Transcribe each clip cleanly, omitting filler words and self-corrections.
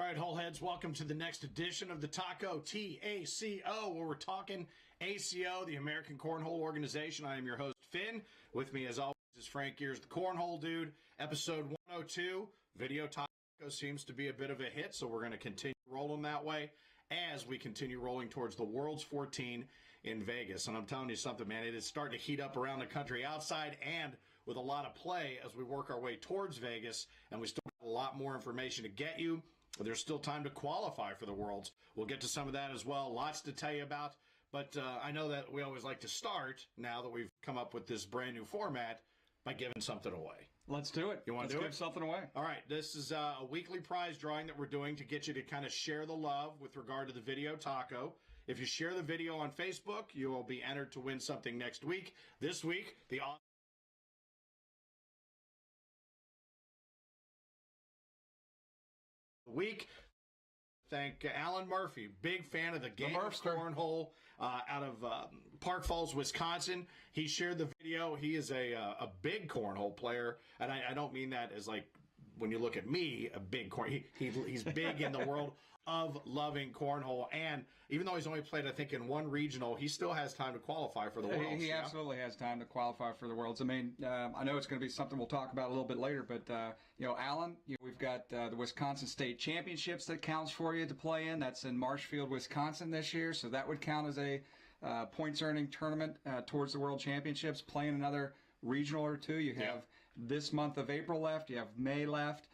All right, Holeheads, welcome to the next edition of the Taco, T-A-C-O, where we're talking ACO, the American Cornhole Organization. I am your host, Finn. With me, as always, is Frank Gears, the Cornhole Dude. Episode 102, Video Taco seems to be a bit of a hit, so we're going to continue rolling that way as we continue rolling towards the World's 14 in Vegas. And I'm telling you something, man, it is starting to heat up around the country outside and with a lot of play as we work our way towards Vegas, and we still have a lot more information to get you. There's still time to qualify for the Worlds. We'll get to some of that as well. Lots to tell you about. But I know that we always like to start, now that we've come up with this brand new format, by giving something away. Let's do it. You want to do it? Let's give something away. All right. This is a weekly prize drawing that we're doing to get you to kind of share the love with regard to the Video Taco. If you share the video on Facebook, you will be entered to win something next week. This week, the week. Thank Alan Murphy, big fan of the game of Cornhole out of Park Falls, Wisconsin. He shared the video. He is a big Cornhole player, and I don't mean that as like when you look at me, a big he's big in the world of loving Cornhole. And even though he's only played, I think, in one regional, he still has time to qualify for the Worlds. He absolutely has time to qualify for the Worlds. I mean, I know it's going to be something we'll talk about a little bit later, but, Alan, we've got the Wisconsin State Championships that counts for you to play in. That's in Marshfield, Wisconsin this year, so that would count as a points-earning tournament towards the World Championships, playing another regional or two. You have this month of April left. You have May left.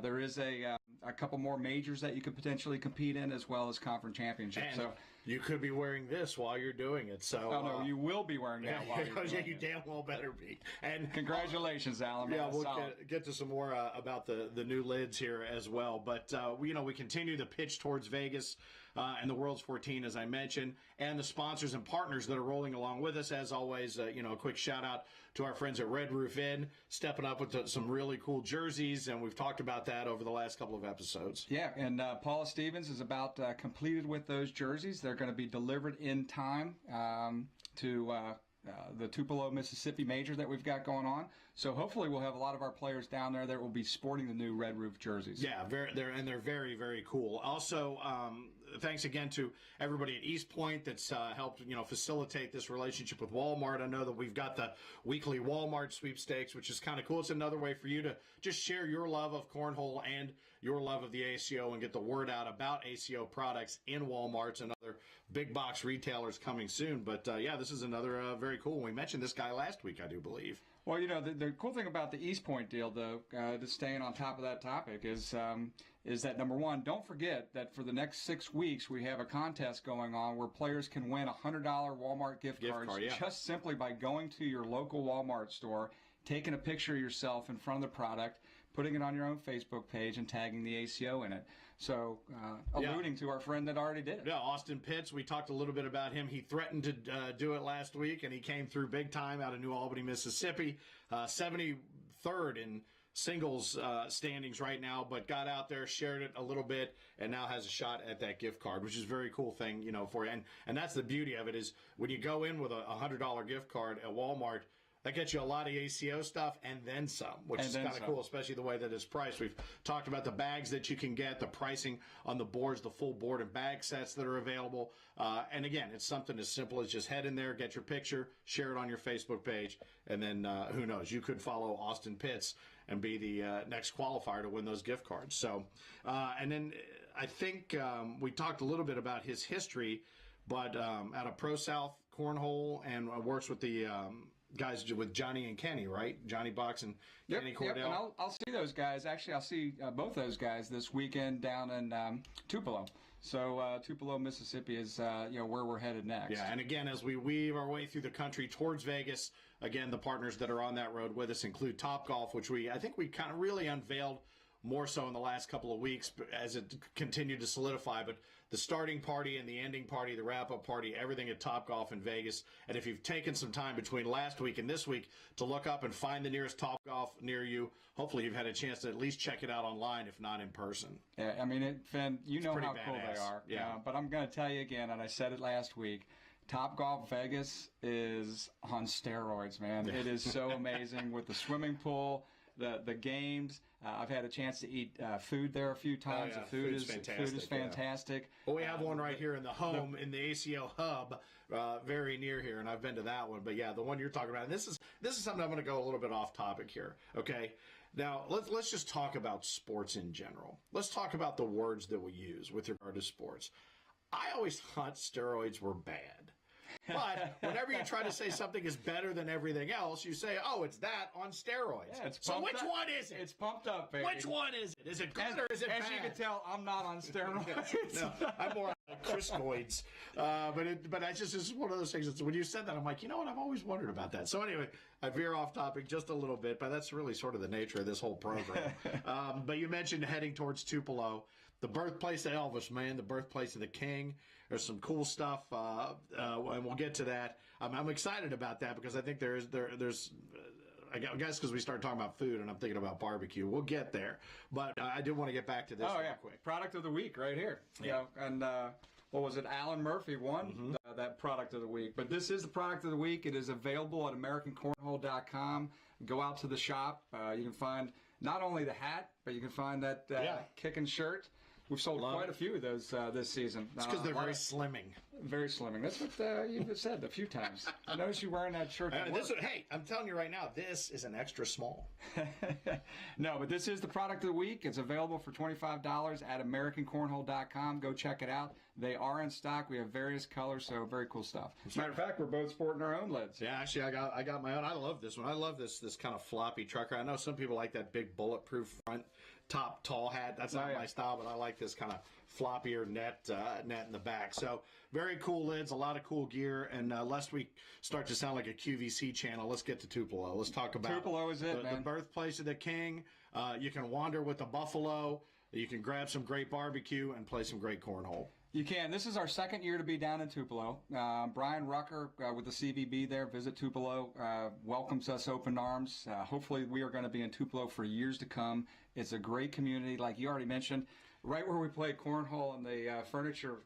There is a couple more majors that you could potentially compete in, as well as conference championships. And so you could be wearing this while you're doing it. So no, you will be wearing that while you're doing you damn well better be. And congratulations, Alan. Yeah, we'll get to some more about the new lids here as well. But we continue to pitch towards Vegas and the World's 14, as I mentioned, and the sponsors and partners that are rolling along with us. As always, a quick shout out to our friends at Red Roof Inn, stepping up with some really cool jerseys, and we've talked about that over the last couple of episodes. Yeah, and Paula Stevens is about completed with those jerseys. They're going to be delivered in time to the Tupelo, Mississippi major that we've got going on. So hopefully we'll have a lot of our players down there that will be sporting the new Red Roof jerseys. Yeah, they're very, very cool. Also, thanks again to everybody at East Point that's helped facilitate this relationship with Walmart. I know that we've got the weekly Walmart sweepstakes, which is kind of cool. It's another way for you to just share your love of Cornhole and your love of the ACO and get the word out about ACO products in Walmarts and other big box retailers coming soon. But this is another very cool. We mentioned this guy last week, I do believe. Well, the cool thing about the East Point deal, though, just staying on top of that topic, is that, number one, don't forget that for the next 6 weeks we have a contest going on where players can win $100 Walmart gift cards just simply by going to your local Walmart store, taking a picture of yourself in front of the product, putting it on your own Facebook page, and tagging the ACO in it. So, alluding to our friend that already did it. Yeah, Austin Pitts, we talked a little bit about him. He threatened to do it last week, and he came through big time out of New Albany, Mississippi. 73rd in singles standings right now, but got out there, shared it a little bit, and now has a shot at that gift card, which is a very cool thing, for you. And that's the beauty of it, is when you go in with a $100 gift card at Walmart, that gets you a lot of ACO stuff and then some, which is kind of cool, especially the way that it's priced. We've talked about the bags that you can get, the pricing on the boards, the full board and bag sets that are available. And again, it's something as simple as just head in there, get your picture, share it on your Facebook page, and then who knows, you could follow Austin Pitts and be the next qualifier to win those gift cards. So, and then I think we talked a little bit about his history, but out of Pro South Cornhole, and works with the guys with Johnny and Kenny, right? Johnny Box and Kenny Cordell. Yep, and I'll see those guys. Actually, I'll see both those guys this weekend down in Tupelo. So Tupelo, Mississippi is where we're headed next. Yeah, and again, as we weave our way through the country towards Vegas, again, the partners that are on that road with us include Topgolf, which I think we kind of really unveiled more so in the last couple of weeks as it continued to solidify. But the starting party and the ending party, the wrap-up party, everything at Topgolf in Vegas. And if you've taken some time between last week and this week to look up and find the nearest Topgolf near you, hopefully you've had a chance to at least check it out online, if not in person. Yeah, I mean, Finn, it's know how badass. Cool they are. Yeah. But I'm going to tell you again, and I said it last week, Topgolf Vegas is on steroids, man. It is so amazing with the swimming pool, the games. I've had a chance to eat food there a few times. Oh, yeah. The food is Fantastic, fantastic. Well, we have one right here in the home in the ACO hub, very near here, and I've been to that one. But yeah, the one you're talking about, and this is something I'm going to go a little bit off topic here. Okay, now let's just talk about sports in general. Let's talk about the words that we use with regard to sports. I always thought steroids were bad. But whenever you try to say something is better than everything else, you say, "Oh, it's that on steroids." Yeah, so which one is it? It's pumped up, baby. Which one is it? Is it good or is it bad? As you can tell, I'm not on steroids. No, I'm more on Criscoids. But it's just one of those things. When you said that, I'm like, you know what? I've always wondered about that. So anyway, I veer off topic just a little bit, but that's really sort of the nature of this whole program. But you mentioned heading towards Tupelo, the birthplace of Elvis, man, the birthplace of the King. There's some cool stuff, and we'll get to that. I'm excited about that because I think there's I guess because we started talking about food and I'm thinking about barbecue. We'll get there. But I do want to get back to this real quick. Product of the week right here. Yeah. You know, and what was it? Alan Murphy won that product of the week. But this is the product of the week. It is available at AmericanCornhole.com. Go out to the shop. You can find not only the hat, but you can find that kicking shirt. We've sold quite a few of those this season. It's because they're very slimming. Very slimming. That's what you've said a few times. I noticed you wearing that shirt. Hey, I'm telling you right now, this is an extra small. No, but this is the product of the week. It's available for $25 at AmericanCornhole.com. Go check it out. They are in stock. We have various colors, so very cool stuff. As a matter of fact, we're both sporting our own lids. Yeah, actually, I got my own. I love this one. I love this kind of floppy trucker. I know some people like that big bulletproof front top tall hat. That's not my style, but I like this kind of floppier net in the back. So very cool lids, a lot of cool gear. And lest we start to sound like a QVC channel, let's get to Tupelo. Let's talk about Tupelo is it, man. The birthplace of the King. You can wander with the buffalo. You can grab some great barbecue and play some great cornhole. You can. This is our second year to be down in Tupelo. Brian Rucker with the CVB there, Visit Tupelo, welcomes us open arms. Hopefully we are going to be in Tupelo for years to come. It's a great community, like you already mentioned. Right where we play cornhole in the furniture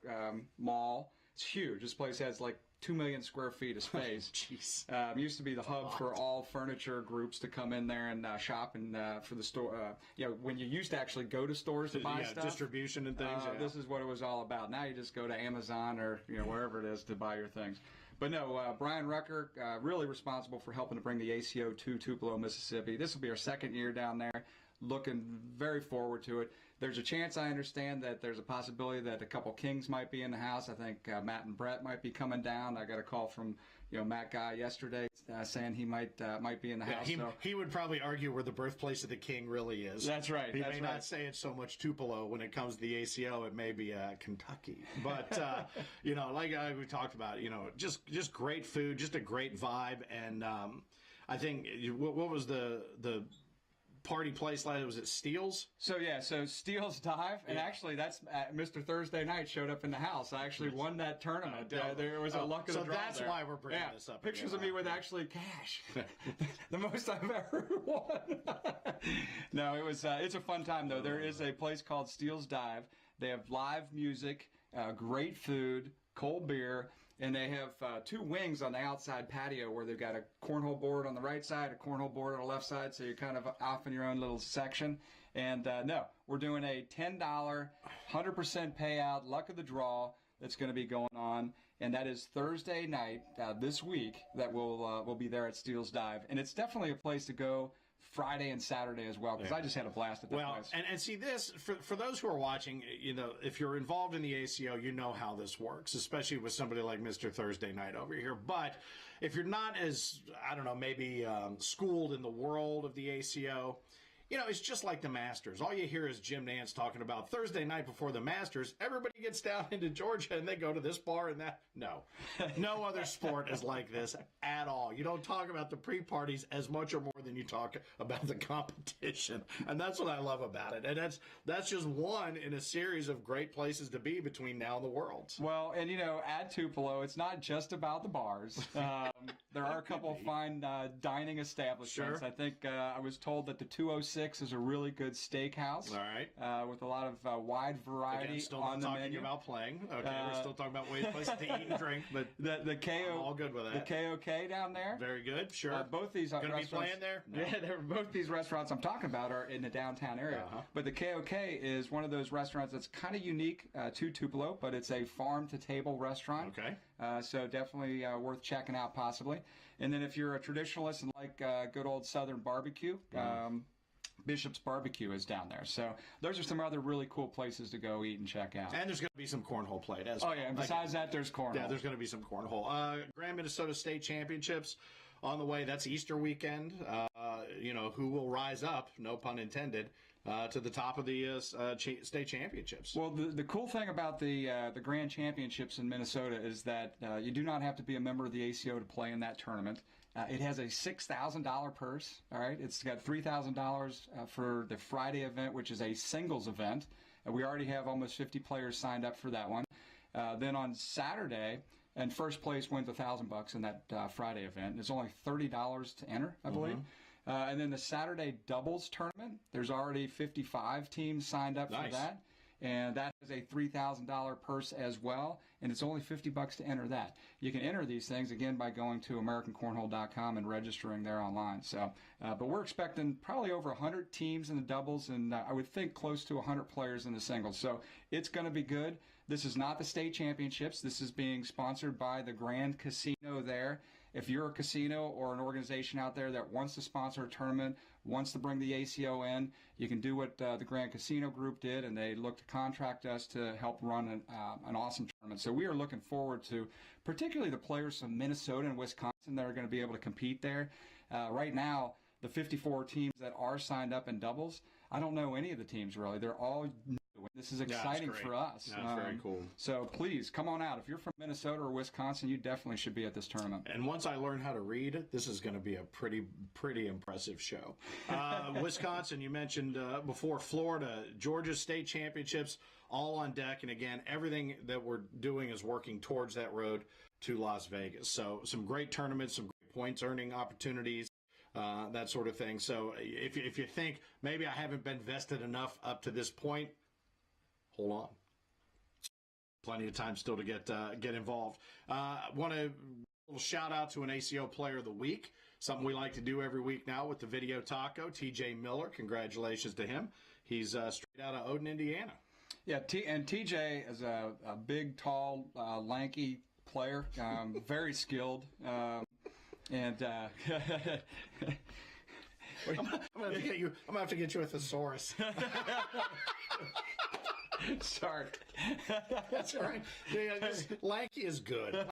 mall, it's huge. This place has like 2 million square feet of space. Jeez. Used to be the hub for all furniture groups to come in there and shop and for the store. When you used to actually go to stores to buy stuff, distribution and things. This is what it was all about. Now you just go to Amazon or wherever it is to buy your things. But no, Brian Rucker, really responsible for helping to bring the ACO to Tupelo, Mississippi. This will be our second year down there. Looking very forward to it. There's a chance, I understand, that there's a possibility that a couple Kings might be in the house. I think Matt and Brett might be coming down. I got a call from Matt Guy yesterday saying he might be in the house. He would probably argue where the birthplace of the King really is. That's right. He may not say it's so much Tupelo when it comes to the ACO. It may be Kentucky. But like we talked about, just great food, just a great vibe, and I think what was the party place like? Was it Steele's? So Steele's Dive, and actually that's Mr. Thursday Night showed up in the house. I actually won that tournament. There was a luck of the draw. So that's why we're bringing this up. Pictures of me with actually cash, the most I've ever won. No, it's a fun time though. There is a place called Steele's Dive. They have live music, great food, cold beer. And they have two wings on the outside patio where they've got a cornhole board on the right side, a cornhole board on the left side, so you're kind of off in your own little section. And we're doing a $10, 100% payout, luck of the draw that's going to be going on. And that is Thursday night this week that we'll be there at Steele's Dive. And it's definitely a place to go Friday and Saturday as well, because I just had a blast at that place. And see this, for those who are watching, if you're involved in the ACO, you know how this works, especially with somebody like Mr. Thursday Night over here. But if you're not as, maybe schooled in the world of the ACO, it's just like the Masters. All you hear is Jim Nance talking about Thursday night before the Masters. Everybody gets down into Georgia and they go to this bar and that. No other sport is like this at all. You don't talk about the pre-parties as much or more than you talk about the competition. And that's what I love about it. And that's just one in a series of great places to be between now and the Worlds. Well, and at Tupelo, it's not just about the bars. There are a couple of fine dining establishments. Sure. I think I was told that the 206 6 is a really good steakhouse. All right. With a lot of wide variety Again, still on not the talking menu. about playing. Okay, we're still talking about places to eat and drink, but The KO, I'm all good with that. The KOK down there. Very good. Sure. Both these Gonna restaurants, be playing there? No. Yeah, both these restaurants I'm talking about are in the downtown area. But the KOK is one of those restaurants that's kind of unique to Tupelo, but it's a farm-to-table restaurant. Okay. So definitely worth checking out possibly. And then if you're a traditionalist and like good old Southern barbecue, Bishop's Barbecue is down there. So those are some other really cool places to go eat and check out. And there's going to be some cornhole played as well. Oh, yeah. And besides that, there's cornhole. Yeah, there's going to be some cornhole. Grand Minnesota State Championships on the way. That's Easter weekend. Who will rise up, no pun intended, to the top of the state championships. Well, the cool thing about the Grand Championships in Minnesota is that you do not have to be a member of the ACO to play in that tournament. It has a $6,000 purse. All right, it's got $3,000 for the Friday event, which is a singles event. We already have almost 50 players signed up for that one. Then on Saturday, and first place wins $1,000 in that Friday event. It's only $30 to enter, I believe. And then the Saturday doubles tournament, there's already 55 teams signed up for that. And that is a $3,000 purse as well, and it's only $50 to enter that. You can enter these things, again, by going to AmericanCornhole.com and registering there online. So, but we're expecting probably over 100 teams in the doubles, and I would think close to 100 players in the singles. So it's going to be good. This is not the state championships. This is being sponsored by the Grand Casino there. If you're a casino or an organization out there that wants to sponsor a tournament, wants to bring the ACO in, you can do what the Grand Casino Group did, and they look to contract us to help run an awesome tournament. So we are looking forward to particularly the players from Minnesota and Wisconsin that are going to be able to compete there. Right now, the 54 teams that are signed up in doubles, I don't know any of the teams really. They're all new. This is exciting for us. That's very cool. So please, come on out. If you're from Minnesota or Wisconsin, you definitely should be at this tournament. And once I learn how to read, this is going to be a pretty impressive show. Wisconsin, you mentioned before, Florida, Georgia State Championships, all on deck. And again, everything that we're doing is working towards that road to Las Vegas. So some great tournaments, some great points earning opportunities. That sort of thing. So if you think maybe I haven't been vested enough up to this point, hold on. Plenty of time still to get involved. Want to little shout out to an ACO Player of the Week. Something we like to do every week now with the Video Taco. TJ Miller, congratulations to him. He's straight out of Odin, Indiana. Yeah, and TJ is a big, tall, lanky player, very skilled. And I'm gonna have to get you a thesaurus. Sorry. That's all right. Yeah, lanky is good.